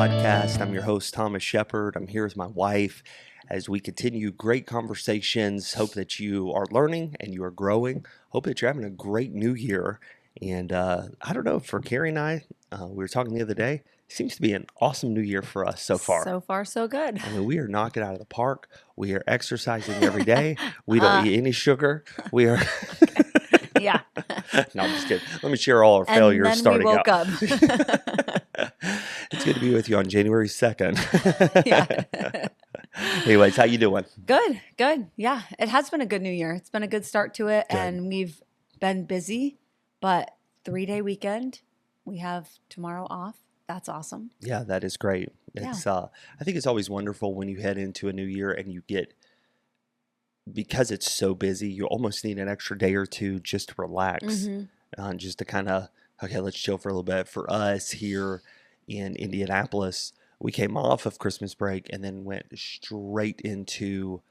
podcast. I'm your host, Thomas Shepard. I'm here with my wife as we continue great conversations. Hope that you are learning and you are growing. Hope that you're having a great new year. And I don't know, for Carrie and I, we were talking the other day, it seems to be an awesome new year for us so far. So far, so good. I mean, we are knocking out of the park. We are exercising every day. We don't eat any sugar. We are... Yeah. No, I'm just kidding. Let me share all our And failures then starting we woke out. up. It's good to be with you on January 2nd. Yeah. Anyways, how you doing? Good. Yeah. It has been a good new year. It's been a good start to it. Good. And we've been busy, but 3-day weekend. We have tomorrow off. That's awesome. Yeah, that is great. It's I think it's always wonderful when you head into a new year and you get, because it's so busy, you almost need an extra day or two just to relax, just to kind of, okay, let's chill for a little bit. For us here in Indianapolis, we came off of Christmas break and then went straight into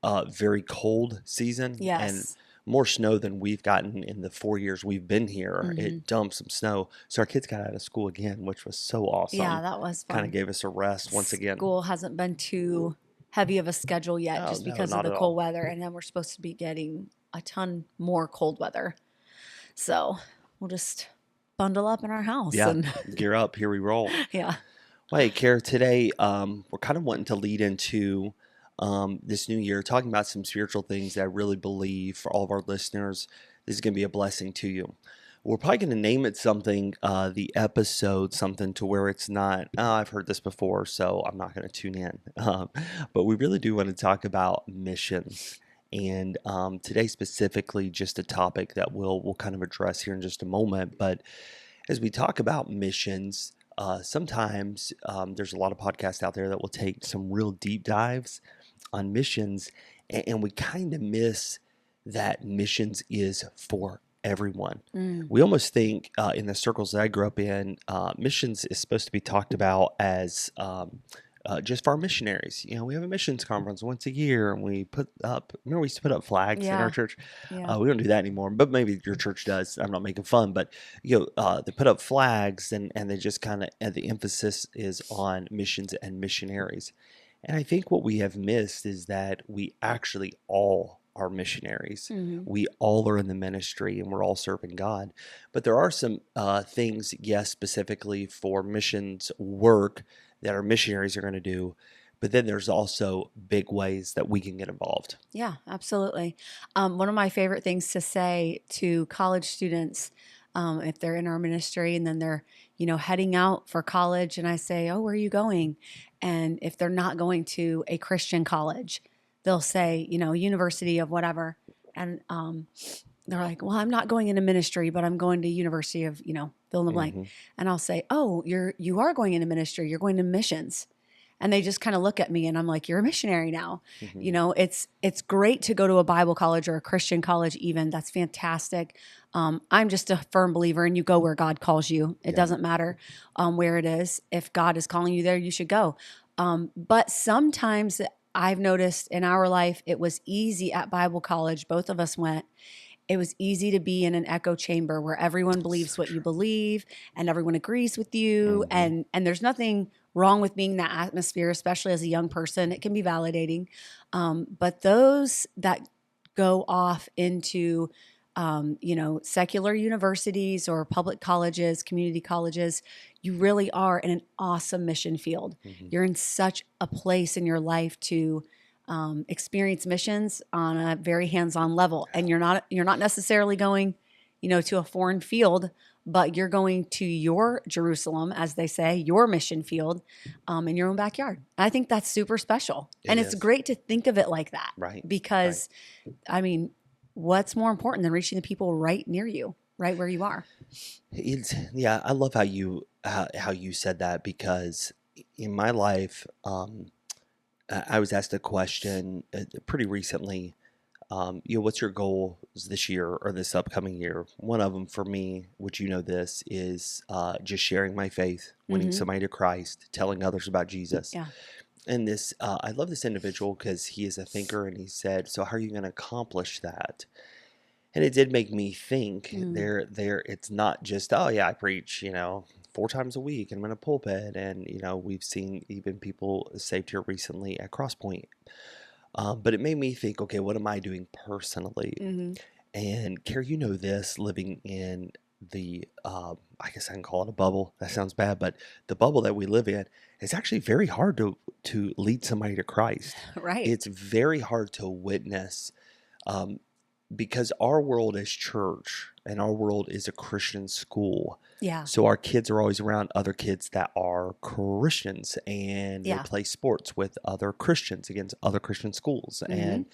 a very cold season. Yes. And more snow than we've gotten in the 4 years we've been here. It dumped some snow. So our kids got out of school again, which was so awesome. Yeah, that was fun. Kind of gave us a rest once again. School hasn't been too heavy of a schedule yet, just because of the cold weather. And then we're supposed to be getting a ton more cold weather. So we'll just bundle up in our house. Yeah, and gear up. Here we roll. Yeah. Well, hey, Kara, today we're kind of wanting to lead into this new year, talking about some spiritual things that I really believe for all of our listeners, this is going to be a blessing to you. We're probably going to name it something, the episode, something to where it's not, I've heard this before, so I'm not going to tune in. But we really do want to talk about missions. And today specifically, just a topic that we'll kind of address here in just a moment. But as we talk about missions, sometimes there's a lot of podcasts out there that will take some real deep dives on missions, and we kind of miss that missions is for everyone. We almost think in the circles that I grew up in, missions is supposed to be talked about as just for our missionaries. You know, we have a missions conference once a year, and we put up, remember we used to put up flags in our church? Yeah. We don't do that anymore, but maybe your church does. I'm not making fun, but you know, they put up flags, and they just kind of, the emphasis is on missions and missionaries. And I think what we have missed is that we actually all are missionaries. We all are in the ministry, and we're all serving God. But there are some things, yes, specifically for missions work that our missionaries are going to do. But then there's also big ways that we can get involved. Yeah, absolutely. One of my favorite things to say to college students, if they're in our ministry and then they're, heading out for college, and I say, "Oh, where are you going?" And if they're not going to a Christian college, they'll say, university of whatever. And they're like, "Well, I'm not going into ministry, but I'm going to university of, fill in the blank." And I'll say, "Oh, you are going into ministry. You're going to missions." And they just kind of look at me, and I'm like, "You're a missionary now." It's great to go to a Bible college or a Christian college even. That's fantastic. I'm just a firm believer, and you go where God calls you. It doesn't matter where it is. If God is calling you there, you should go. But sometimes I've noticed in our life, it was easy at Bible college. Both of us went. It was easy to be in an echo chamber where everyone believes what you believe and everyone agrees with you. And there's nothing wrong with being in that atmosphere, especially as a young person. It can be validating. But those that go off into, secular universities or public colleges, community colleges, you really are in an awesome mission field. You're in such a place in your life to experience missions on a very hands-on level. And you're not necessarily going, to a foreign field, but you're going to your Jerusalem, as they say, your mission field, in your own backyard. And I think that's super special. It's great to think of it like that. Right. Because, I mean, what's more important than reaching the people right near you, right where you are? I love how you said that, because in my life, I was asked a question pretty recently. What's your goals this year or this upcoming year? One of them for me, which this, is just sharing my faith, winning somebody to Christ, telling others about Jesus. Yeah. And this, I love this individual because he is a thinker, and he said, "So how are you going to accomplish that?" And it did make me think. There, it's not just, "Oh yeah, I preach, 4 times a week, and I'm in a pulpit, and we've seen even people saved here recently at Crosspoint. But it made me think, okay, what am I doing personally? Mm-hmm. And Carrie, this living in the, I guess I can call it a bubble. That sounds bad, but the bubble that we live in is actually very hard to lead somebody to Christ. Right. It's very hard to witness, um, because our world is church and our world is a Christian school. Yeah. So our kids are always around other kids that are Christians, and they Yeah. play sports with other Christians against other Christian schools. Mm-hmm. And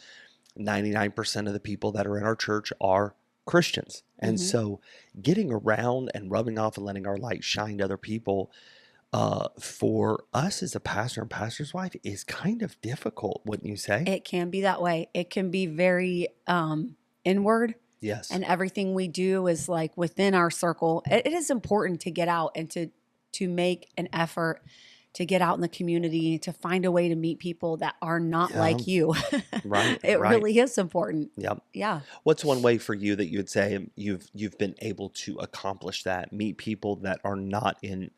99% of the people that are in our church are Christians. And Mm-hmm. so getting around and rubbing off and letting our light shine to other people, for us as a pastor and pastor's wife, is kind of difficult, wouldn't you say? It can be that way. It can be very inward, Yes. and everything we do is like within our circle. It is important to get out and to make an effort to get out in the community, to find a way to meet people that are not Yeah. like you. Right. It Right. really is important. Yep. Yeah. What's one way for you that you would say you've been able to accomplish that? Meet people that are not in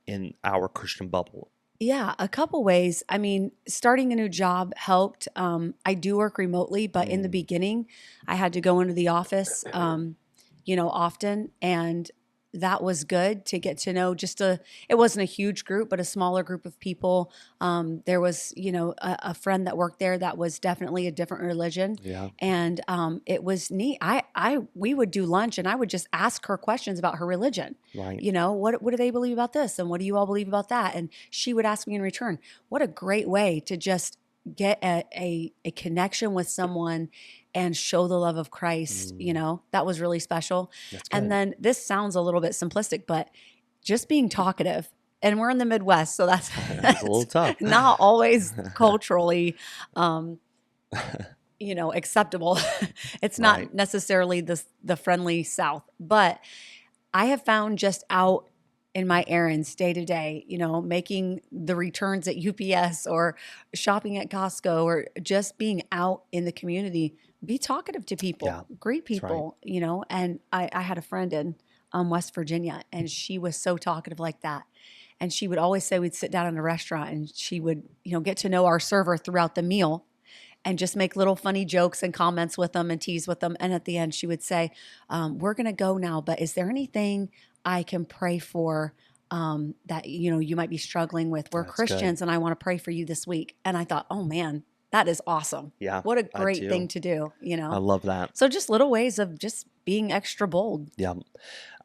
our Christian bubble. Yeah, a couple ways. I mean, starting a new job helped. I do work remotely, but in the Mm. beginning, I had to go into the office, often, and that was good to get to know it wasn't a huge group, but a smaller group of people. There was, a friend that worked there that was definitely a different religion, Yeah. and it was neat. We would do lunch, and I would just ask her questions about her religion. Right. What do they believe about this, and what do you all believe about that? And she would ask me in return. What a great way to just get a connection with someone and show the love of Christ. Mm. That was really special. That's And good. then this sounds a little bit simplistic, but just being talkative. And we're in the Midwest, so that's, That's a little that's tough. not always culturally acceptable. It's Right. not necessarily the friendly South, but I have found just out in my errands day to day, making the returns at UPS or shopping at Costco or just being out in the community, be talkative to Yeah. people, greet That's right. people, and I had a friend in West Virginia, and she was so talkative like that. And she would always say we'd sit down in a restaurant, and she would, get to know our server throughout the meal and just make little funny jokes and comments with them and tease with them. And at the end, she would say, we're going to go now, but is there anything I can pray for that, you might be struggling with? We're That's good. Christians, and I want to pray for you this week. And I thought, oh man, that is awesome. Yeah. What a I great do. thing to do, I love that. So just little ways of just being extra bold. Yeah.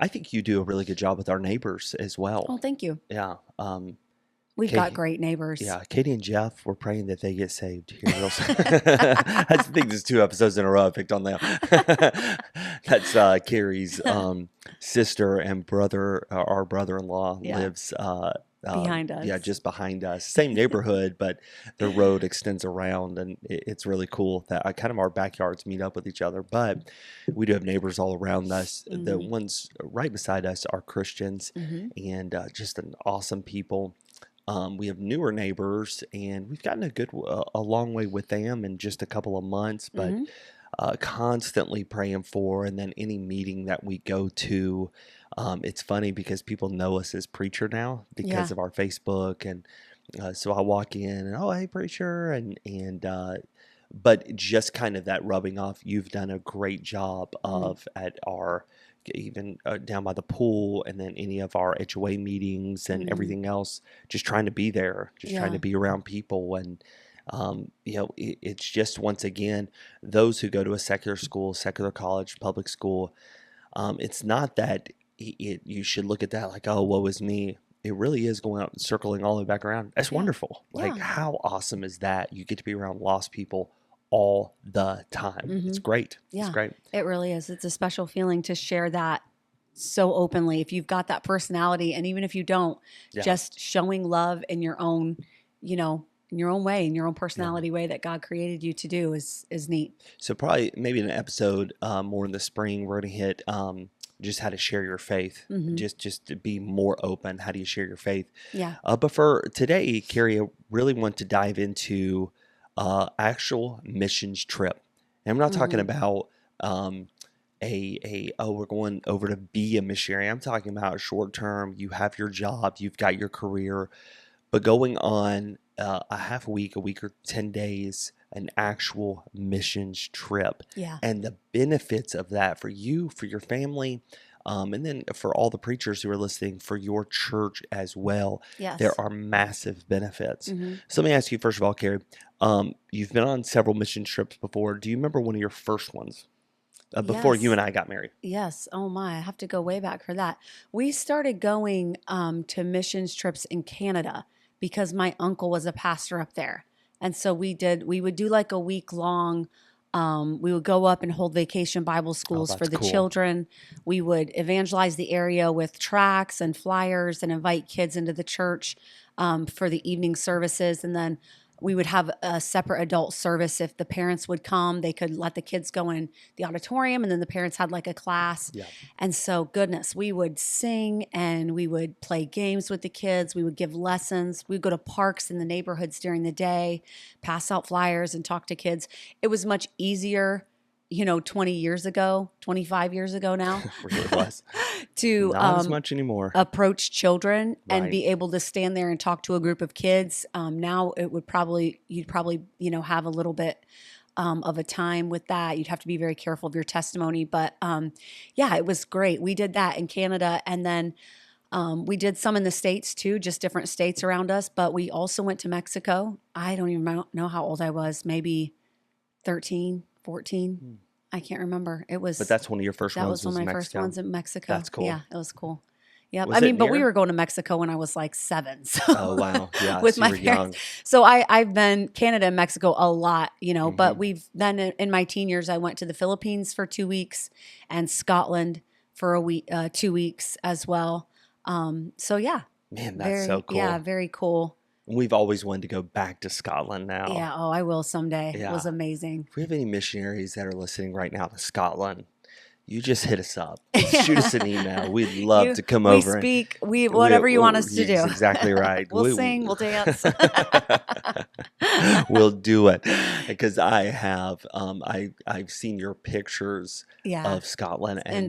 I think you do a really good job with our neighbors as Oh, well. thank you. Yeah. We've got Katie, great neighbors. yeah, Katie and Jeff, we're praying that they get saved here real soon. I think there's 2 episodes in a row I picked on them. That's Carrie's sister and brother. Our brother-in-law Yeah. lives Behind yeah, us. just behind us. Same neighborhood, but the road extends around, and it's really cool that kind of our backyards meet up with each other. But we do have neighbors all around us. The Mhm. ones right beside us are Christians, Mhm. and just an awesome people. We have newer neighbors, and we've gotten a long way with them in just a couple of months, but Mhm. constantly praying for. And then any meeting that we go to, it's funny because people know us as preacher now because Yeah. of our Facebook. And so I walk in and, oh, hey, preacher. But just kind of that rubbing off, you've done a great job Mhm. of at our, even down by the pool, and then any of our HOA meetings and Mhm. everything else, just trying to be there, just trying Yeah. to be around people. And it's just, once again, those who go to a secular school, secular college, public school, it's not that you should look at that like, oh, woe is me. It really is going out and circling all the way back around. That's Yeah. wonderful. Like, Yeah. how awesome is that? You get to be around lost people all the time. It's Mhm. great. It's Yeah. great. It really is. It's a special feeling to share that so openly. If you've got that personality, and even if you don't, Yeah. just showing love in your own, in your own way, in your own Yeah. personality way that God created you to do is neat. So probably maybe in an episode more in the spring, we're going to hit just how to share your faith. Mhm. Just to be more open. How do you share your faith? Yeah. But for today, Carrie, I really want to dive into actual missions trip. And I'm not talking Mhm. about um, we're going over to be a missionary. I'm talking about short term. You have your job, you've got your career, but going on a half a week or 10 days, an actual missions trip, Yeah. and the benefits of that for you, for your family, and then for all the preachers who are listening, for your church as well. Yes. There are massive benefits. Hmm. So let me ask you, first of all, Carrie, you've been on several mission trips before. Do you remember one of your first ones before you Yes. and I got married? Yes. Oh my, I have to go way back for that. We started going to missions trips in Canada because my uncle was a pastor up there. And so we would do like a week long. We would go up and hold vacation Bible Oh, schools for that's the cool. children. We would evangelize the area with tracts and flyers and invite kids into the church for the evening services. And then we would have a separate adult service. If the parents would come, they could let the kids go in the auditorium, and then the parents had like a class. Yeah. And so, goodness, we would sing and we would play games with the kids. We would give lessons. We'd go to parks in the neighborhoods during the day, pass out flyers and talk to kids. It was much easier, 20 years ago, 25 years ago now, Really was. to Not as much anymore. approach children and Right. be able to stand there and talk to a group of kids. Now you'd probably have a little bit of a time with that. You'd have to be very careful of your testimony, but yeah, it was great. We did that in Canada, and then we did some in the States too, just different states around us. But we also went to Mexico. I don't even know how old I was, maybe 13, 14. Hmm. I can't remember. But that's one of your first That ones was one was of my first Mexico. ones in Mexico. That's cool. Yeah, it was cool. Yep. Was I it mean, but we near? were going to Mexico when I was like 7, so Oh, wow. Yeah, with so my you were parents. young. So I've been Canada and Mexico a lot, but Hmm. we've then in my teen years, I went to the Philippines for 2 weeks and Scotland for a week, 2 weeks as well. So yeah, Man, that's so yeah, cool. very cool. We've always wanted to go back to Scotland now. Yeah. Oh, I will someday. It was Yeah. amazing. If we have any missionaries that are listening right now to Scotland, you just hit us up. Shoot us an email. We'd love to come We over and speak, whatever you want us to do. That's exactly right. We'll sing, we'll dance. We'll do it because I've seen your pictures Yeah, of Scotland, it's and man,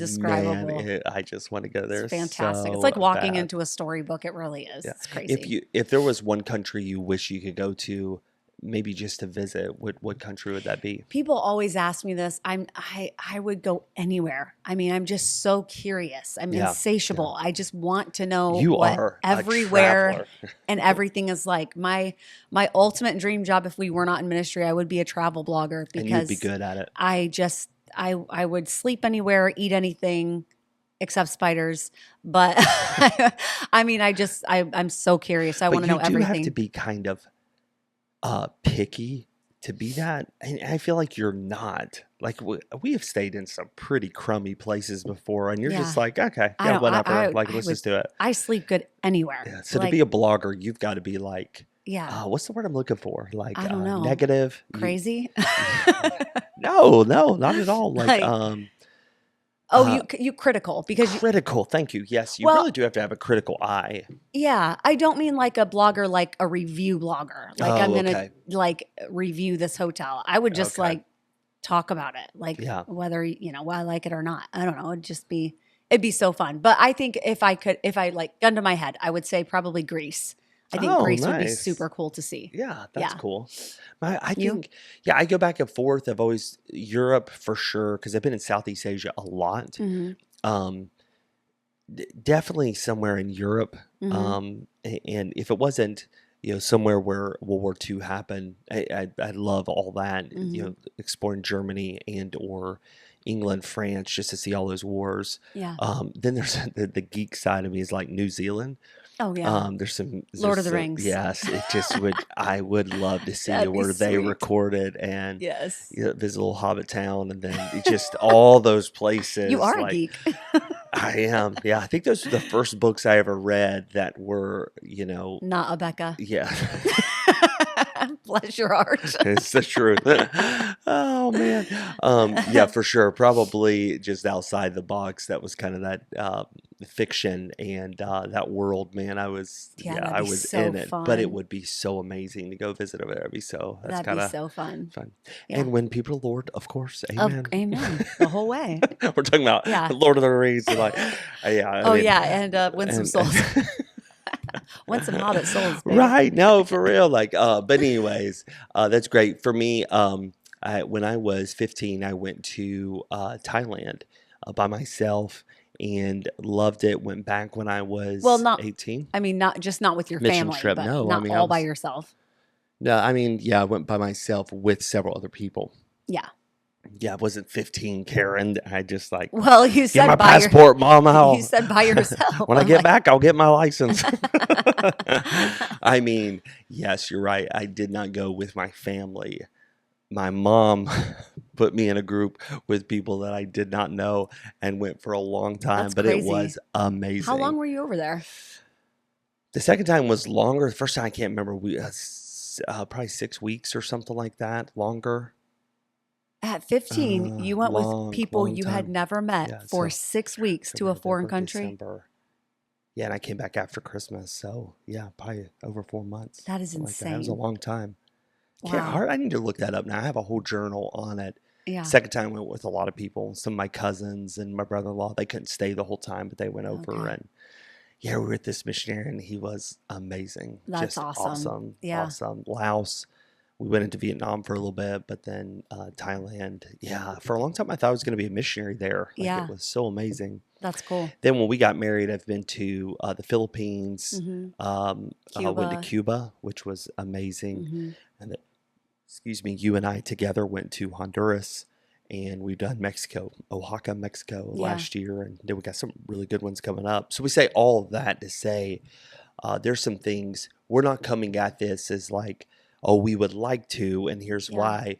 indescribable. I just want to go there It's fantastic. It's so like walking bad. into a storybook. It really is. Yeah. It's crazy. If there was one country you wish you could go to, maybe just to visit, what country would that be? People always ask me this. I would go anywhere. I mean, I'm just so curious. I'm Yeah. insatiable. I just want to know You what are a everywhere traveler. and everything is like. My ultimate dream job, if we were not in ministry, I would be a travel blogger And you'd be because good at it. I would sleep anywhere, eat anything except spiders. But I mean, I'm so curious. I But want to you know do have to everything. be kind of picky to be that, and I feel like you're not. Like we have stayed in some pretty crummy places before, and you're Yeah. just like, okay, I yeah, don't. whatever. Like I let's would. just do it. I sleep good anywhere. Yeah. So to Like, be a blogger, you've got to be like, yeah. what's the word I'm looking for? Like I don't know. negative. Crazy. No, not at all. Like Like, uh, you critical because critical. Thank you. Yes, you well, really do have to have a critical eye. yeah. I don't mean like a blogger, like a review blogger. Like I'm Oh, gonna okay. like review this hotel. I would just Okay. like talk about it, like Yeah. whether why I like it or not. I don't know. It'd be so fun. But I think if I like gun to my head, I would say probably Greece. I think Oh, Greece would be nice. super cool to see. Yeah, that's Yeah. cool. I You? think, yeah, I go back and forth. I've always Europe for sure because I've been in Southeast Asia a lot. Hmm. Um, Definitely somewhere in Europe. Hmm. And if it wasn't, somewhere where World War II happened, I love all that. Hmm. Exploring Germany and or England, France, just to see all those wars. Yeah. Then there's the geek side of me is like New Zealand. Oh yeah. There's Lord of the some, Rings. yes, it just would, I would love to see That'd be where they sweet. recorded and Yes. visit a little Hobbit town and then just all those places. You are a Like geek. I am. Yeah, I think those were the first books I ever read that were, Not a Becca. yeah, Bless your heart. it's the truth. Oh man. Yeah, for sure. Probably just outside the box. That was kind of that fiction and that world, man, Yeah, yeah, that'd I be was so in it, but it fun. would be so amazing to go visit over there. That's That'd be kind of so fun. fun. Yeah. And when people, Lord, of course, amen. Amen. The whole way. We're talking about Yeah. Lord of the Rings, and like, yeah, I Oh mean, yeah, and win some and souls. Win some Hobbit souls, baby. right, no, for real, like, but anyways, that's great for me. When I was 15, I went to Thailand by myself and loved it. Went back when I Well, was not 18. I mean not just not with your Mission family, trip, but no, I not mean, I all by was, yourself. no, I mean, yeah, I went by myself with several other people. Yeah. Yeah, I wasn't 15, Karen. I just like, Well, you get my said passport, mom. you said by yourself. When I I'm get like back, I'll get my license. I mean, yes, you're right. I did not go with my family. My mom put me in a group with people that I did not know and went for a long time, that's but it crazy. was How long amazing. were you over there? The second time was longer. The first time I can't remember. Probably 6 weeks or something like that. Longer. At 15, you went with people Long you had time. never met Yeah. for So 6 weeks to October, a foreign November, country. December. Yeah, and I came back after Christmas. So yeah, probably over 4 months. That is Something like that. It was a insane. long time. Wow. I need to look that up now. I have a whole journal on it. Yeah. Second time I went with a lot of people, some of my cousins and my brother-in-law. They couldn't stay the whole time, but they went over Okay. and yeah, we were with this missionary and he was amazing. That's Just awesome. awesome. Yeah. Awesome. Laos. We went into Vietnam for a little bit, but then Thailand. Yeah, for a long time I thought I was going to be a missionary there. Like it Yeah. was so amazing. That's cool. Then when we got married, I've been to the Philippines. Mhm. Went to Cuba. Cuba, which was amazing. Mhm. And excuse me, you and I together went to Honduras, and we've done Mexico, Oaxaca, Mexico Yeah. last year, and then we got some really good ones coming up. So we say all of that to say there's some things we're not coming at this as like, oh, we would like to, and here's Yeah. why.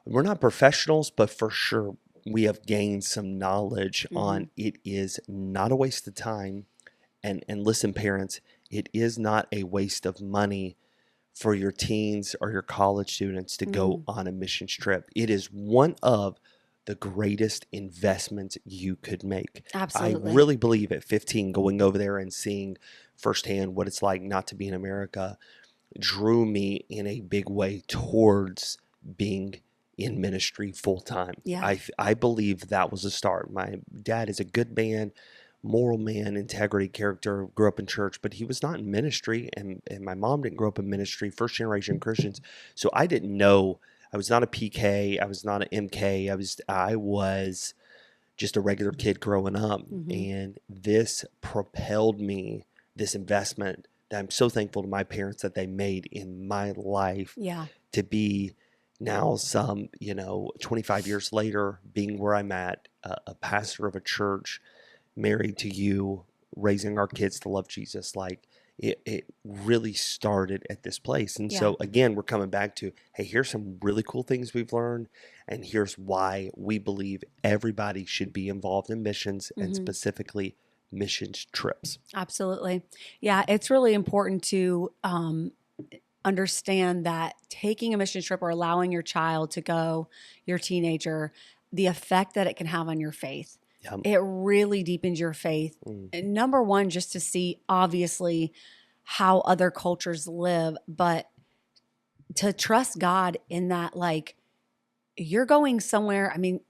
We're not professionals, but for sure we have gained some knowledge on Mhm. it is not a waste of time. And listen, parents, it is not a waste of money for your teens or your college students to go Mm. on a missions trip. It is one of the greatest investments you could make. I Absolutely. really believe at 15, going over there and seeing firsthand what it's like not to be in America drew me in a big way towards being in ministry full time. Yeah. I believe that was a start. My dad is a good man, moral man, integrity character, grew up in church, but he was not in ministry. And my mom didn't grow up in ministry, first generation Christians. So I didn't know. I was not a PK. I was not an MK. I was just a regular kid growing up. Mhm. And this propelled me, this investment that I'm so thankful to my parents that they made in my life Yeah. to be now 25 years later, being where I'm at, a pastor of a church, married to you, raising our kids to love Jesus. Like it really started at this place. And Yeah. so again, we're coming back to, hey, here's some really cool things we've learned. And here's why we believe everybody should be involved in missions and Mhm. specifically missions trips. Absolutely. Yeah, it's really important to understand that taking a mission trip or allowing your child to go, your teenager, the effect that it can have on your faith. Yeah. It really deepens your faith. Mm. And number one, just to see obviously how other cultures live, but to trust God in that, like, you're going somewhere. I mean,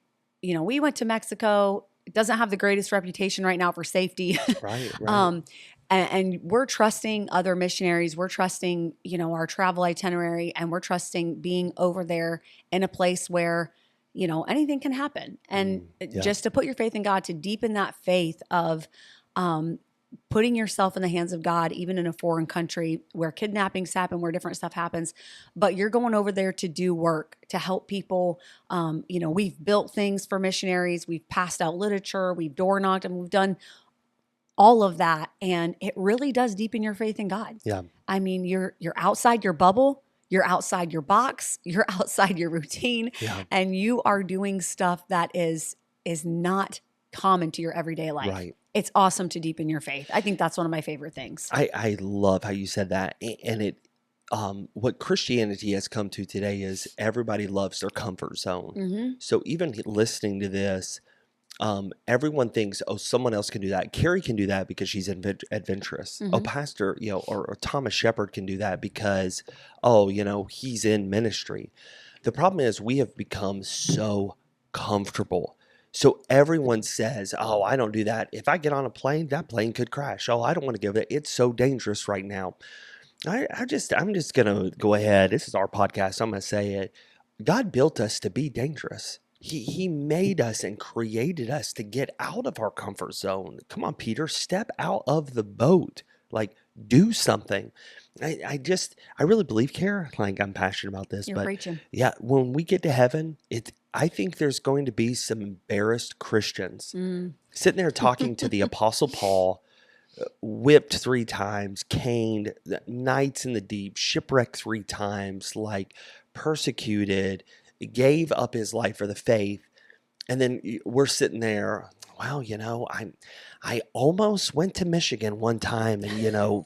we went to Mexico. It doesn't have the greatest reputation right now for safety. Right, right. And we're trusting other missionaries. We're trusting, our travel itinerary, and we're trusting being over there in a place where, anything can happen. And Yeah. just to put your faith in God, to deepen that faith of putting yourself in the hands of God, even in a foreign country where kidnappings happen, where different stuff happens, but you're going over there to do work, to help people. We've built things for missionaries. We've passed out literature. We've door knocked, and we've done all of that. And it really does deepen your faith in God. Yeah. I mean, you're outside your bubble. You're outside your box. You're outside your routine. Yeah. And you are doing stuff that is not common to your everyday life. Right. It's awesome to deepen your faith. I think that's one of my favorite things. I love how you said that. And it, what Christianity has come to today is everybody loves their comfort zone. Mm-hmm. So even listening to this, everyone thinks, oh, someone else can do that. Carrie can do that because she's adventurous. Oh, Mm-hmm. Pastor, or Thomas Shepard can do that because, oh, he's in ministry. The problem is we have become so comfortable. So everyone says, oh, I don't do that. If I get on a plane, that plane could crash. Oh, I don't want to give it. It's so dangerous right now. I'm just gonna go ahead. This is our podcast. I'm gonna say it. God built us to be dangerous. He made us and created us to get out of our comfort zone. Come on, Peter, step out of the boat. Like, do something. I really believe, Kara, like I'm passionate about this, You're but preaching. yeah, when we get to heaven, I think there's going to be some embarrassed Christians Mm. sitting there talking to the Apostle Paul, whipped 3 times, caned, nights in the deep, shipwrecked 3 times, like persecuted, gave up his life for the faith. And then we're sitting there, well, I almost went to Michigan one time and,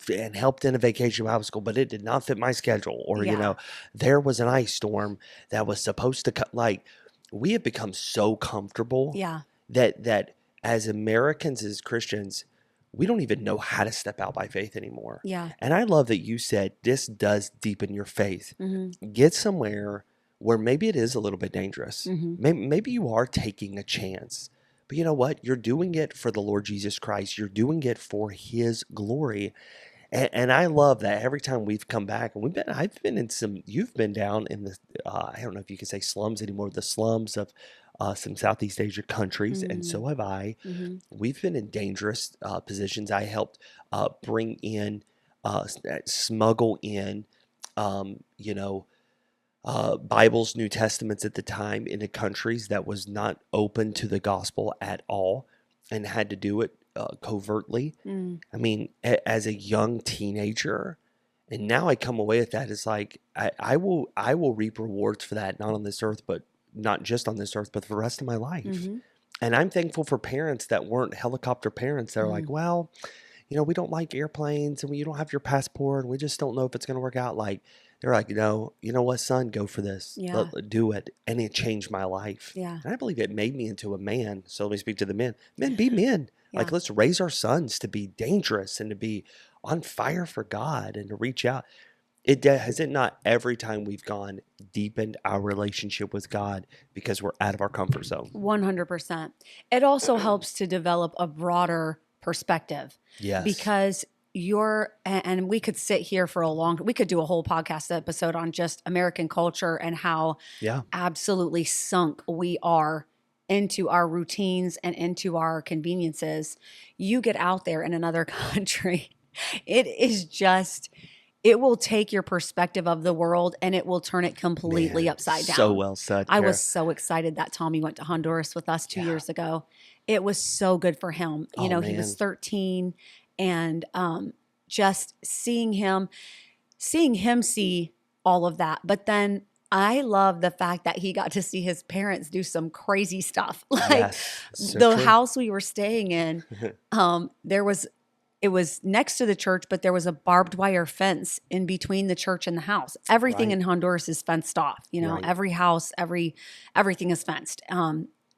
and helped in a vacation Bible school, but it did not fit my schedule. Or, Yeah. there was an ice storm that was supposed to cut. Like, we have become so comfortable Yeah. that as Americans, as Christians, we don't even know how to step out by faith anymore. Yeah. And I love that you said this does deepen your faith. Mm-hmm. Get somewhere where maybe it is a little bit dangerous. Mm-hmm. Maybe you are taking a chance. But you know what? You're doing it for the Lord Jesus Christ. You're doing it for his glory. And I love that every time we've come back, and I've been in you've been down in the, I don't know if you can say slums anymore, the slums of some Southeast Asia countries, and Mm-hmm. so have I. Mm-hmm. We've been in dangerous positions. I helped bring in, smuggle in, um, you know, Bibles, New Testaments at the time into countries that was not open to the gospel at all, and had to do it covertly. Mm. I mean, as a young teenager, and now I come away with that. It's like I will reap rewards for that, not on this earth, but not just on this earth, but for the rest of my life. Mm-hmm. And I'm thankful for parents that weren't helicopter parents. They're like, Mm. well, we don't like airplanes, and you don't have your passport, and we just don't know if it's going to work out. Like, they're like, no, you know what, son, go for this. Yeah. Do it. And it changed my life. Yeah. And I believe it made me into a man. So let me speak to the men. Men, be men. Yeah. Like, let's raise our sons to be dangerous and to be on fire for God and to reach out. Has it not every time we've gone deepened our relationship with God because we're out of our comfort zone? 100%. It also helps to develop a broader perspective Yes. because and we could sit here for we could do a whole podcast episode on just American culture and how Yeah. absolutely sunk we are into our routines and into our conveniences. You get out there in another country, it will take your perspective of the world and it will turn it completely Man, upside down. so well said, I Kara. was so excited that Tommy went to Honduras with us 2 years ago. It was so good for him. Oh, He was man. 13, and just seeing him see all of that. But then I love the fact that he got to see his parents do some crazy stuff. Like Yes. So the true. house we were staying in, it was next to the church, but there was a barbed wire fence in between the church and the house. Everything Right. in Honduras is fenced off. Right. Every house, everything is fenced.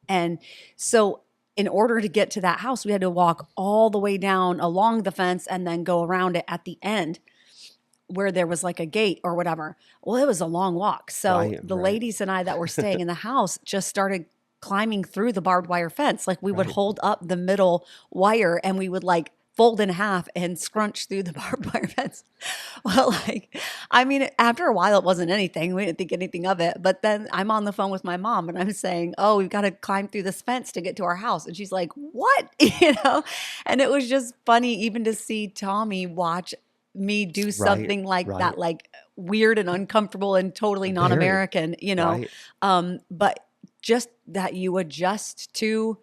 And so in order to get to that house, we had to walk all the way down along the fence and then go around it at the end where there was like a gate or whatever. Well, it was a long walk. So Right, the right. ladies and I that were staying in the house just started climbing through the barbed wire fence. Like we would Right. hold up the middle wire and we would like fold in half and scrunch through the barbed wire fence. Well, after a while, it wasn't anything. We didn't think anything of it. But then I'm on the phone with my mom and I'm saying, oh, we've got to climb through this fence to get to our house. And she's like, what? And it was just funny even to see Tommy watch me do something like right. that, like weird and uncomfortable and totally Very. non-American, Right. But just that you adjust to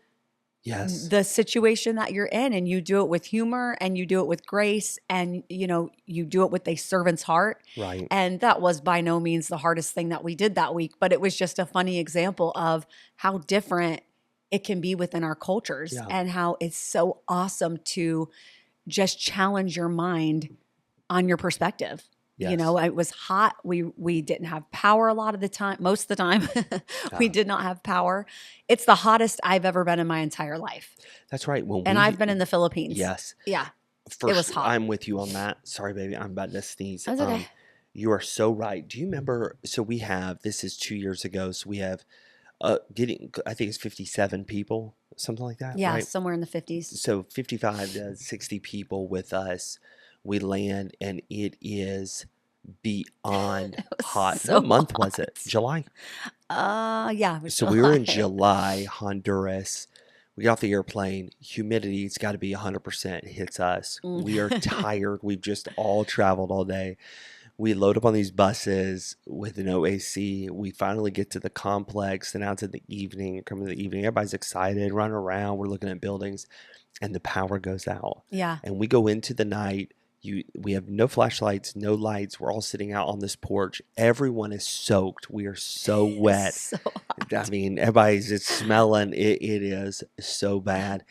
Yes. the situation that you're in and you do it with humor and you do it with grace and you do it with a servant's heart. Right. And that was by no means the hardest thing that we did that week, but it was just a funny example of how different it can be within our cultures. Yeah. And how it's so awesome to just challenge your mind on your perspective. You Yes. know, it was hot. We didn't have power a lot of the time. Most of the time, we Ah, did not have power. It's the hottest I've ever been in my entire life. that's right. When And I've we, been in the Philippines. yes, Yeah, for it was sure. hot. I'm with you on that. Sorry, baby. I'm about to sneeze. That's okay. You are so right. Do you remember? So we have, this is 2 years ago. So we have, I think it's 57 people, something like that, Yeah, right? somewhere in the 50s. So 55 to 60 people with us. We land and it is beyond It was hot. so What month was it? hot. July? Yeah, it was So we were in July. July, Honduras. We got off the airplane. Humidity, it's got to be 100% hits us. Mm. We are tired. We've just all traveled all day. We load up on these buses with no AC. We finally get to the complex, and now it's in the evening. Coming to the evening, everybody's excited, running around. We're looking at buildings, and the power goes out. Yeah. And we go into the night. We have no flashlights, no lights. We're all sitting out on this porch. Everyone is soaked. We are so It's wet. so I hot. mean, everybody's just smelling. It is so bad.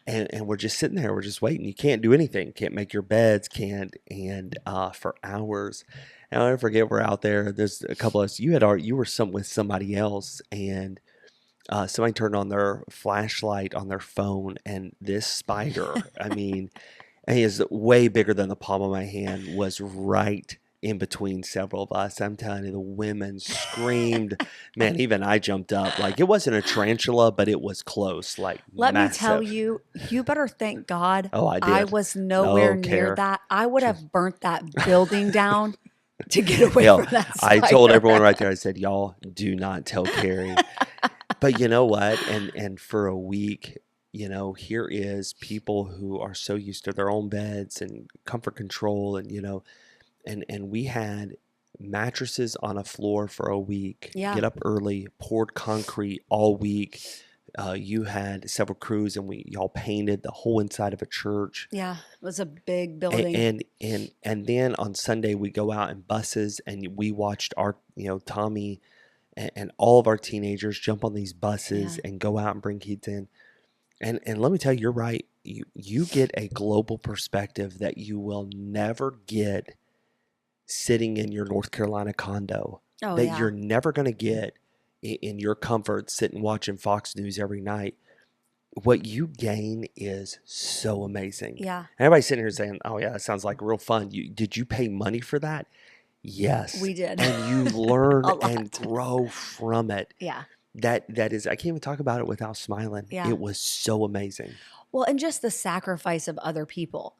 And we're just sitting there. We're just waiting. You can't do anything. Can't make your beds. Can't. And for hours. And I'll never forget. We're out there. There's a couple of us. You were with somebody else, and somebody turned on their flashlight on their phone, and this spider. I mean, and he is way bigger than the palm of my hand. Was right in between several of us. I'm telling you, the women screamed. Man, even I jumped up. Like it wasn't a tarantula, but it was close. Like Let me tell massive. you, you better thank God Oh, I I did. was nowhere No near care. that. I would Just have burnt that building down to get away hell, from that I told spider. everyone right there. I said, "Y'all do not tell Carrie." But you know what? And for a week, here is people who are so used to their own beds and comfort control, and and we had mattresses on a floor for a week. Yeah. Get up early, poured concrete all week. You had several crews, and y'all painted the whole inside of a church. Yeah. It was a big And building. and then on Sunday we go out in buses, and we watched our Tommy and all of our teenagers jump on these buses Yeah. and go out and bring kids in. And let me tell you, you're right. You get a global perspective that you will never get sitting in your North Carolina condo, Oh, that yeah. you're never going to get in your comfort sitting watching Fox News every night. What you gain is so amazing. Yeah. Everybody's sitting here saying, "Oh yeah, that sounds like real fun." Did you pay money for that? Yes, We did. and you learn A and lot. grow from it. Yeah. That is, I can't even talk about it without smiling. Yeah. It was so amazing. Well, and just the sacrifice of other people.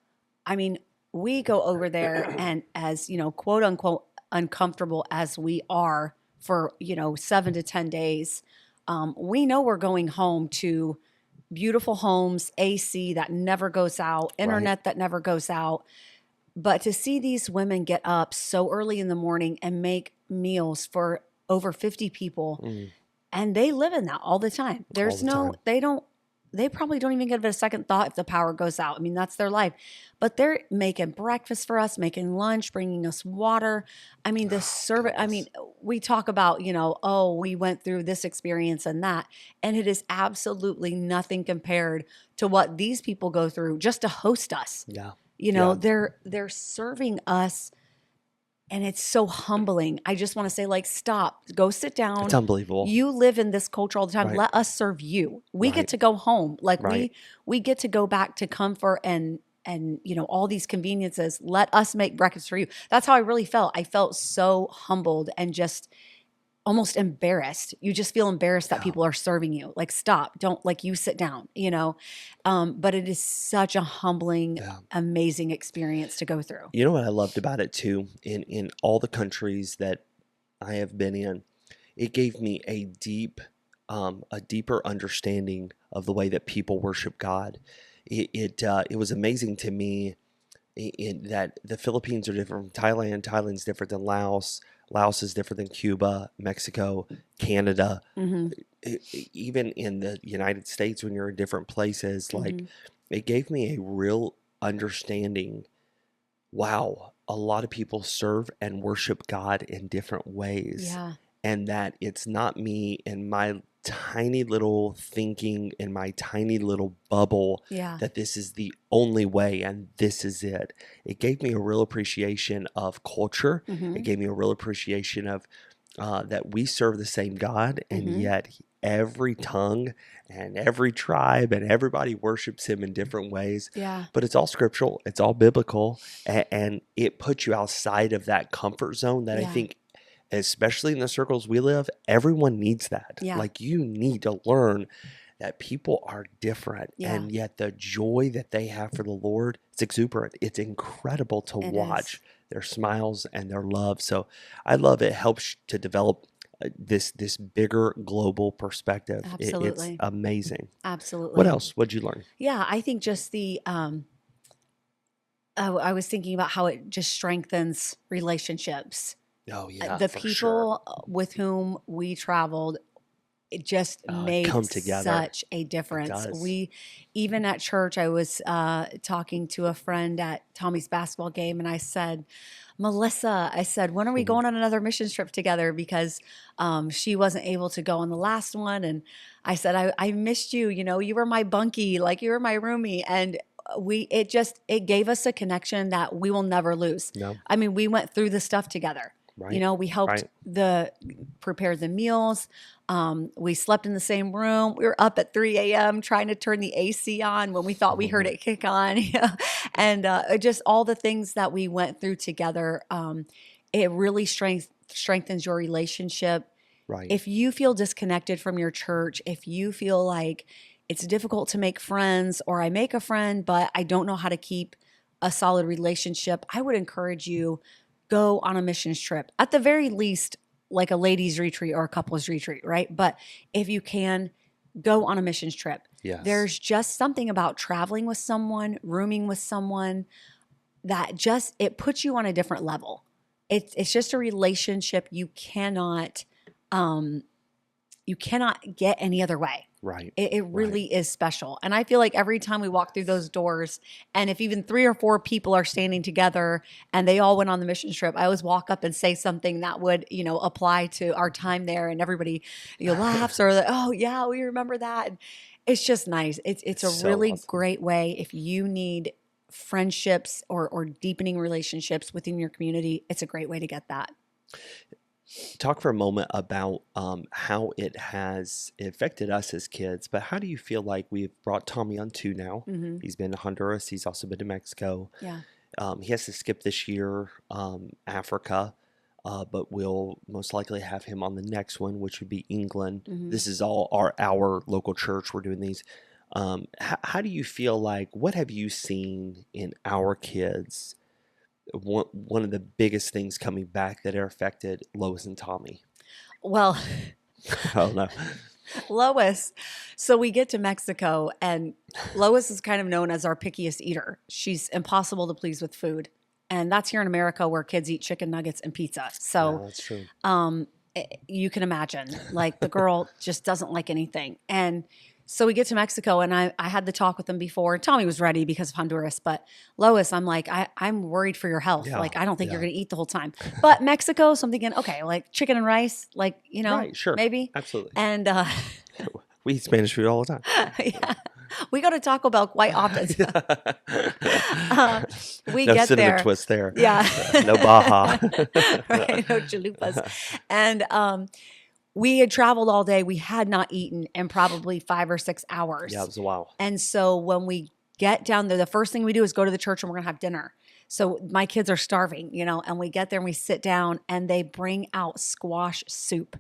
I mean, we go over there and as, quote unquote, uncomfortable as we are for, 7 to 10 days, we know we're going home to beautiful homes, AC that never goes out, Right. internet that never goes out. But to see these women get up so early in the morning and make meals for over 50 people, Mm, and they live in that all the time. all There's the time. they probably don't even give it a second thought if the power goes out. I mean, that's their life. But they're making breakfast for us, making lunch, bringing us water. I mean, the Oh, service, I goodness. mean, we talk about, oh, we went through this experience and that. And it is absolutely nothing compared to what these people go through just to host us. Yeah. Yeah. They're serving us and it's so humbling. I just want to say, like, stop, go sit It's down. unbelievable. You live in this culture all the time. Right. Let us serve you. We get Right. to go home. Like Right. we get to go back to comfort and all these conveniences. Let us make breakfast for you. That's how I really felt. I felt so humbled and just almost embarrassed. You just feel embarrassed that Yeah. people are serving you. Like, stop, don't, like, you sit down. But it is such a humbling, Yeah. amazing experience to go through. You know what I loved about it too? In all the countries that I have been in, it gave me a deeper understanding of the way that people worship God. It was amazing to me in that the Philippines are different from Thailand. Thailand's different than Laos. Laos is different than Cuba, Mexico, Canada. Hmm. Even in the United States, when you're in different places, like Hmm. it gave me a real understanding. Wow, a lot of people serve and worship God in different ways. Yeah. and that it's not me and my tiny little thinking in my tiny little bubble Yeah. that this is the only way and this is it. It gave me a real appreciation of culture. It Mm-hmm. gave me a real appreciation of that we serve the same God, and Mm-hmm. yet every tongue and every tribe and everybody worships him in different ways. Yeah. But it's all scriptural, it's all biblical, and it puts you outside of that comfort zone that I Yeah. think, especially in the circles we live, everyone needs that. Yeah. Like, you need to learn that people are different, Yeah. and yet the joy that they have for the Lord, it's exuberant. It's incredible to It is. watch their smiles and their love. So I love it. Helps to develop this bigger global perspective. It's Absolutely. amazing. What Absolutely. else? What'd you learn? Yeah. I think just I was thinking about how it just strengthens relationships. Oh yeah, The for sure. people with whom we traveled, it just made Come together. such a It difference. does. We, even at church, I was talking to a friend at Tommy's basketball game, and I said, Melissa, I said, when are we Mhm. going on another mission trip together? Because she wasn't able to go on the last one. And I said, I missed you. You know, you were my bunkie, like you were my roomie. And it gave us a connection that we will never lose. No, I mean, we went through the stuff together. You right, know, we helped right. prepare the meals. We slept in the same room. We were up at 3 a.m. trying to turn the AC on when we thought we heard Mhm. it kick on. And just all the things that we went through together. It really strengthens your relationship. Right. If you feel disconnected from your church, if you feel like it's difficult to make friends, or I make a friend, but I don't know how to keep a solid relationship, I would encourage you, go on a missions trip. At the very least, like a ladies retreat or a couples retreat, right? But if you can, go on a missions trip. Yes. There's just something about traveling with someone, rooming with someone, that just it puts you on a different level. It's just a relationship um you cannot get any other way. Right. It Right. really is special. And I feel like every time we walk through those doors, and if even 3 or 4 people are standing together and they all went on the mission trip, I always walk up and say something that would, apply to our time there, and everybody, laughs, or oh yeah, we remember that. And it's just nice. It's It's a so really awesome. great way if you need friendships or deepening relationships within your community. It's a great way to get that. Talk for a moment about how it has affected us as kids, but how do you feel like we've brought Tommy on two now? Hmm. He's been to Honduras. He's also been to Mexico. Yeah. He has to skip this year, Africa, but we'll most likely have him on the next one, which would be England. Hmm. This is all our local church. We're doing these. How do you feel like, what have you seen in our kids? One of the biggest things coming back that are affected Lois and Tommy. Well, Oh no. Lois. So we get to Mexico, and Lois is kind of known as our pickiest eater. She's impossible to please with food. And that's here in America, where kids eat chicken nuggets and pizza. Yeah, So that's true. you can imagine, like, the girl just doesn't like anything. And so we get to Mexico, and I had the talk with them before. Tommy was ready because of Honduras, but Lois, I'm like, I'm worried for your health. Yeah, Like, I don't think you're yeah. going to eat the whole time. But Mexico, so I'm thinking, okay, like chicken and rice, like, Right, sure. maybe. Absolutely. And We eat Spanish food all the time. yeah, we go to Taco Bell quite often. Uh, we No get cinnamon there. twist there. Yeah. No Baja. Right, no chalupas. And we had traveled all day. We had not eaten in probably 5 or 6 hours. Yeah, it was a while. And so when we get down there, the first thing we do is go to the church, and we're going to have dinner. So my kids are starving, and we get there and we sit down, and they bring out squash soup.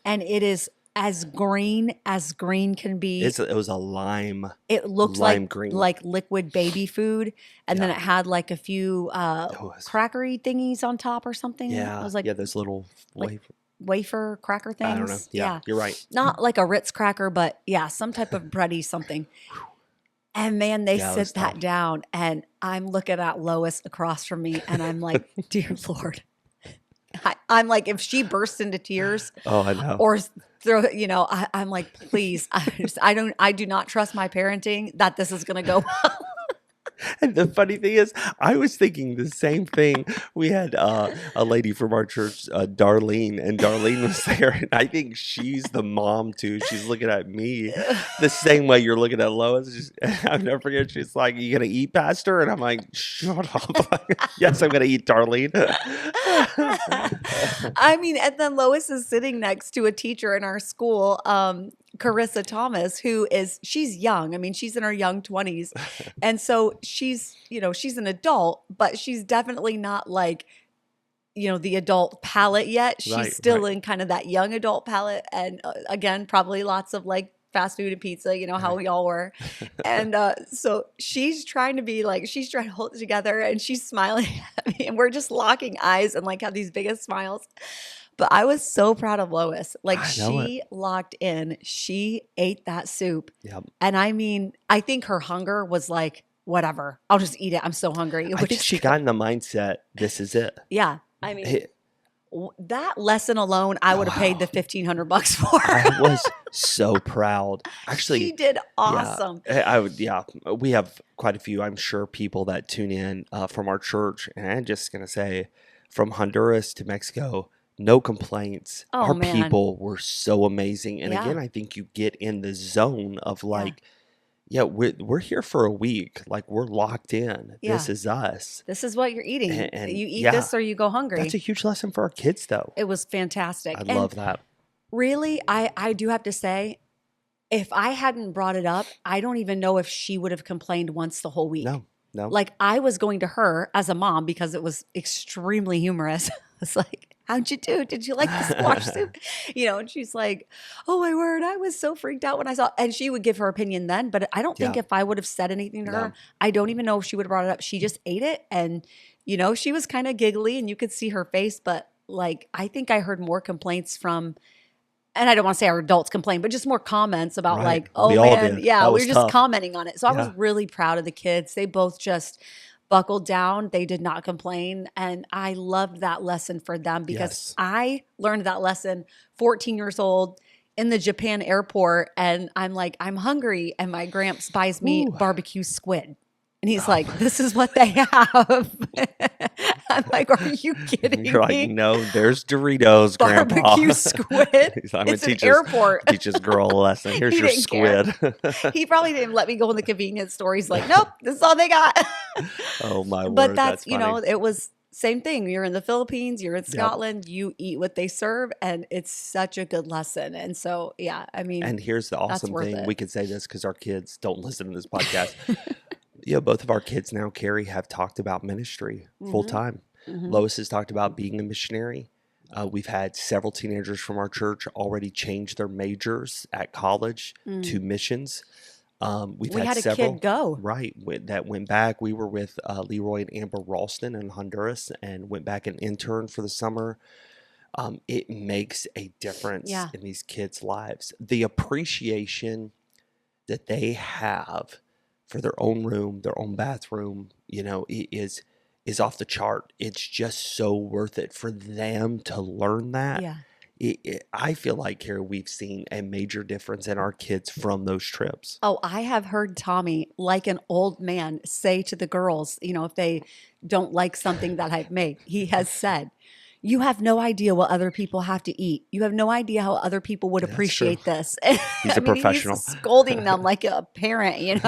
And it is as green can be. It was a lime It looked lime green. like liquid baby food, and then Yeah. it had like a few It was. crackery thingies on top or something. It Yeah. was like Yeah, those little like wafer cracker things. I don't know. Yeah, you're right. Not like a Ritz cracker, but yeah, some type of bready something. And man, they Yeah, it was sit that tough. down, and I'm looking at Lois across from me, and I'm like, dear Lord. I'm like, if she bursts into tears Oh, I know. or throw, I'm like, please, I do not trust my parenting that this is going to go well. And the funny thing is, I was thinking the same thing. We had a lady from our church, Darlene, and Darlene was there, and I think she's the mom too. She's looking at me the same way you're looking at Lois. I'll never forget. She's like, "You gonna eat, Pastor?" And I'm like, "Shut up." Yes, I'm gonna eat, Darlene. I mean, and then Lois is sitting next to a teacher in our school, Carissa Thomas, she's young. I mean, she's in her young 20s. And so she's an adult, but she's definitely not like, the adult palate yet. She's Right, still right, in kind of that young adult palate. And again, probably lots of like fast food and pizza, how right. we all were. And so she's trying to hold it together and she's smiling at me and we're just locking eyes and like have these biggest smiles. But I was so proud of Lois. Like I know it. she locked in, she ate that soup. Yep. And I mean, I think her hunger was like, whatever, I'll just eat it. I'm so hungry. I Which think is she good. got in the mindset, this is it. Yeah. I mean, Hey, that lesson alone, I would have paid the wow. $1,500 for. I was so proud. She Actually, did yeah, awesome. I would. Yeah, we have quite a few, I'm sure, people that tune in from our church, and I'm just gonna say, from Honduras to Mexico, no complaints. Oh Our man. people were so amazing, and again, Yeah. I think you get in the zone of Yeah. like, yeah, we're here for a week, like we're locked in. Yeah. This is us, This is what you're eating. and You eat yeah, this or you go that's hungry. a huge lesson for our kids, though. It was fantastic. I And love that. really, I do have to say, if I hadn't brought it up, I don't even know if she would have complained once the whole week. No, no. Like I was going to her as a mom because it was extremely humorous. It's like, how'd you do? Did you like the squash soup? And she's like, oh my word, I was so freaked out when I saw, and she would give her opinion then, but I don't think Yeah, if I would have said anything to no. her, I don't even know if she would have brought it up. She just ate it and, she was kind of giggly and you could see her face, but like, I think I heard more complaints from, and I don't want to say our adults complain, but just more comments about Right. like, We oh all man, did. yeah, That we was were just tough. commenting on it. So I was Yeah. really proud of the kids. They both just buckled down. They did not complain. And I loved that lesson for them because Yes. I learned that lesson 14 years old in the Japan airport. And I'm like, I'm hungry. And my gramps buys me Ooh. barbecue squid. And he's Oh. like, this is what they have. I'm like, are you kidding You're like, me? no, there's Doritos, Grandpa. Barbecue squid? He's like, I'm gonna It's an teach airport. this girl a lesson. Here's He your didn't care. squid. He probably didn't let me go in the convenience store. He's like, nope, this is all they got. Oh my But word, that's, that's funny. it was same thing. You're in the Philippines, you're in Yep. Scotland, you eat what they serve, and it's such a good lesson. And so, yeah, I mean, And here's the that's awesome worth thing. it. We can say this because our kids don't listen to this podcast. Both of our kids now, Carrie, have talked about ministry full hmm time. hmm Lois has talked about being a missionary. We've had several teenagers from our church already change their majors at college to Mm. missions. We've We had had a kid several, go. right, that went back. We were with Leroy and Amber Ralston in Honduras and went back and interned for the summer. It makes a difference Yeah. in these kids' lives. The appreciation that they have for their own room, their own bathroom, is off the chart. It's just so worth it for them to learn that. Yeah. I feel like, Carrie, we've seen a major difference in our kids from those trips. Oh, I have heard Tommy, like an old man, say to the girls, if they don't like something that I've made, he has said, you have no idea what other people have to eat. You have no idea how other people would That's true. appreciate this. He's I a mean, he's professional. scolding them like a parent,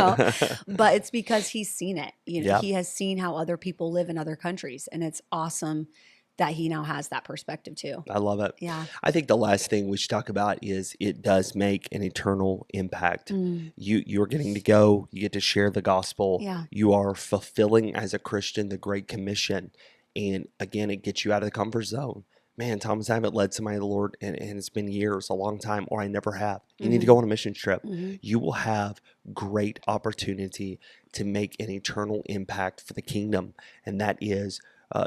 but it's because he's seen it. Yeah, He has seen how other people live in other countries. And it's awesome that he now has that perspective too. I love it. Yeah. I think the last thing we should talk about is it does make an eternal impact. Mm, You're getting to go, you get to share the gospel. yeah. You are fulfilling as a Christian the Great Commission. And again, it gets you out of the comfort zone. Man, Thomas, I haven't led somebody to the Lord and it's been years, a long time, or I never have. You need to hmm go on a mission trip. hmm You will have great opportunity to make an eternal impact for the kingdom. And that is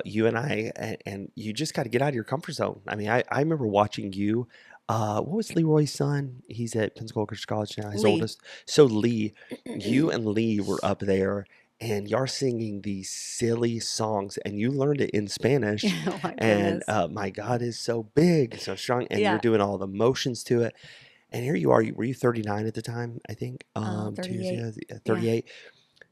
you and I, and you just got to get out of your comfort zone. I mean, I remember watching you. What was Leroy's son? He's at Pensacola Christian College now, his Lee. oldest. So Lee, you and Lee were up there and you're singing these silly songs and you learned it in Spanish. Oh my And goodness. my God is so big, so strong, and you're Yeah. doing all the motions to it. And here you are. Were you 39 at the time? I think. 38. Tuesday, Yeah. 38.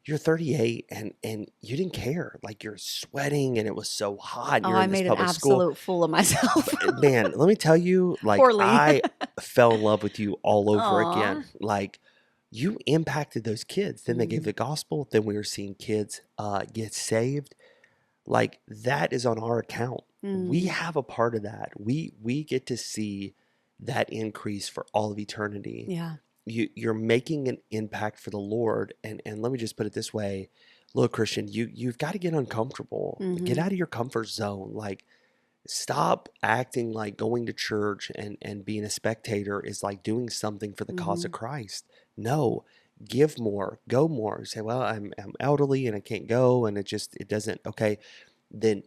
you're 38 and you didn't care. Like you're sweating and it was so hot and Oh, you're I in this made an public school. absolute fool of myself. Man, let me tell you, like Poorly. I fell in love with you all over Aw. again. Like you impacted those kids. Then they gave Mm, the gospel. Then we were seeing kids get saved. Like that is on our account. We mm, have a part of that. We get to see that increase for all of eternity. yeah. You're making an impact for the Lord. And let me just put it this way. Look, Christian, you've got to get uncomfortable. Get Mm-hmm. out of your comfort zone. Like stop acting like going to church and being a spectator is like doing something for the cause Mm-hmm. of Christ. No, give more, go more. Say, well, I'm elderly and I can't go, and it doesn't. Okay, then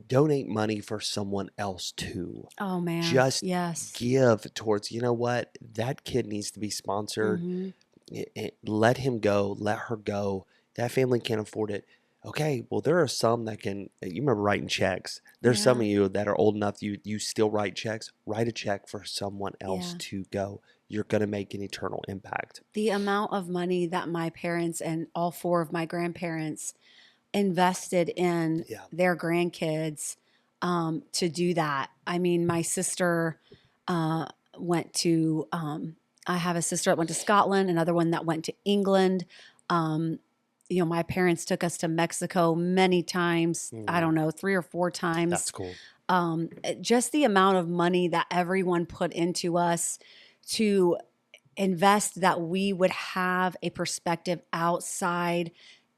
donate money for someone else too. Oh man. Just Yes. give towards. You know what? That kid needs to be sponsored. Mm-hmm. Let him go. Let her go. That family can't afford it. Okay, well, there are some that can. You remember writing checks. There's some Yeah. of you that are old enough. You still write checks. Write a check for someone else Yeah. to go. You're gonna make an eternal impact. The amount of money that my parents and all four of my grandparents invested in Yeah. their grandkids to do that. I mean, my sister uh, went to, I have a sister that went to Scotland, another one that went to England. Um, my parents took us to Mexico many times. I don't Mm, know, 3 or 4 times. that's cool. Just the amount of money that everyone put into us to invest that we would have a perspective outside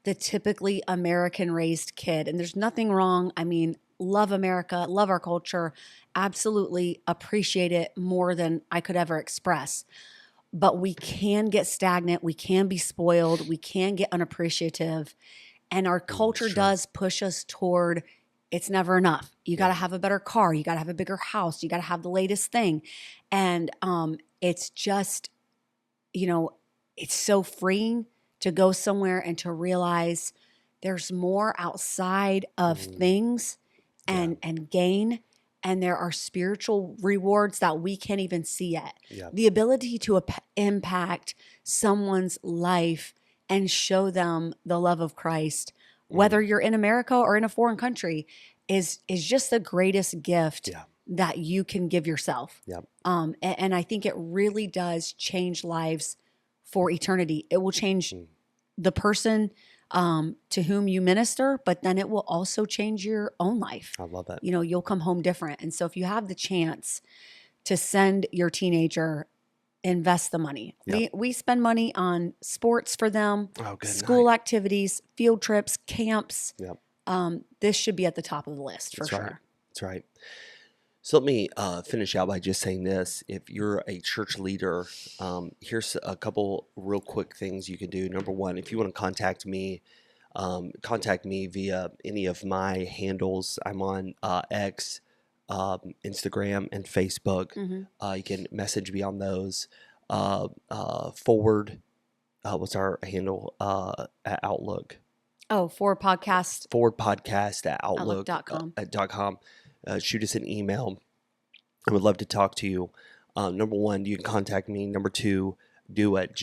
the typically American raised kid. And there's nothing wrong. I mean, love America, love our culture, absolutely appreciate it more than I could ever express. But we can get stagnant, we can be spoiled, we can get unappreciative. And our It's culture true. does push us toward it's never enough. You got Yeah. to have a better car, you got to have a bigger house, you got to have the latest thing. And it's just you know, it's so freeing to go somewhere and to realize there's more outside of Mm, things yeah. and gain, and there are spiritual rewards that we can't even see yet. Yeah. The ability to impact someone's life and show them the love of Christ, whether Mm, you're in America or in a foreign country, is just the greatest gift yeah. that you can give yourself. Yeah. And I think it really does change lives for eternity. It will change Mm, the person to whom you minister, but then it will also change your own life. I love that. You'll come home different. And so if you have the chance to send your teenager, invest the money. Yep. We spend money on sports for them, Oh, good school night. activities, field trips, camps. Yep. This should be at the top of the list for That's right. sure. That's right. So let me finish out by just saying this. If you're a church leader, here's a couple real quick things you can do. Number one, if you want to contact me via any of my handles. I'm on X, Instagram, and Facebook. Hmm. You can message me on those. Forward, what's our handle at Outlook? Oh, for podcast Forward podcast at Outlook outlook.com. .com. Shoot us an email. I would love to talk to you. Number one, you can contact me. Number two, do it.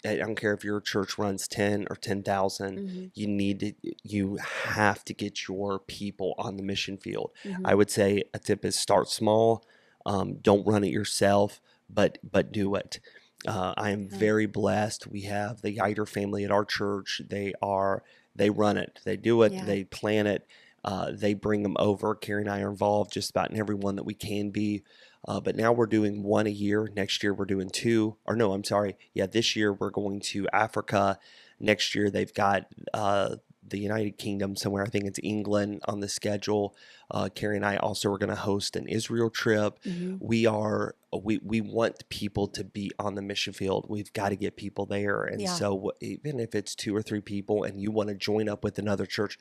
I don't care if your church runs 10 or 10,000. Hmm. You have to get your people on the mission field. Hmm. I would say a tip is start small. Don't run it yourself, but do it. I am Yeah. very blessed. We have the Yider family at our church. They run it. They do it. Yeah. They plan it. They bring them over. Carrie and I are involved just about in every one that we can be. But now we're doing one a year. Next year we're doing two. Or no, I'm sorry. Yeah, this year we're going to Africa. Next year they've got the United Kingdom somewhere. I think it's England on the schedule. Carrie and I also are going to host an Israel trip. Hmm. We want people to be on the mission field. We've got to get people there. And Yeah. so even if it's 2 or 3 people and you want to join up with another church,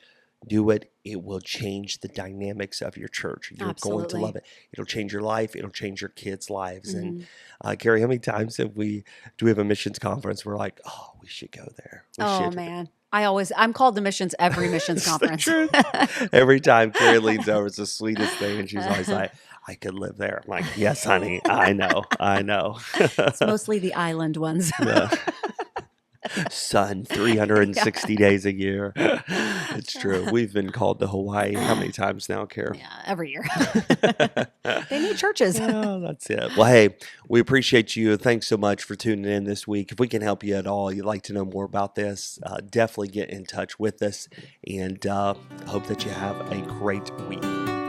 do it. It will change the dynamics of your church. You're going to love Absolutely. it. It'll change your life. It'll change your kids' lives. And Hmm. Carrie, how many times do we have a missions conference? We're like, oh, we should go there. We Oh should. man. I'm called to missions every missions It's the conference. truth. Every time Carrie leans over, it's the sweetest thing. And she's always like, I could live there. I'm like, yes, honey. I know. It's mostly the island ones. Yeah. sun Yeah. 360 days a year. It's true. We've been called to Hawaii how many times now, Care? Yeah, every year. They need churches. Oh, that's it. Well, hey, we appreciate you. Thanks so much for tuning in this week. If we can help you at all, you'd like to know more about this, definitely get in touch with us. And hope that you have a great week.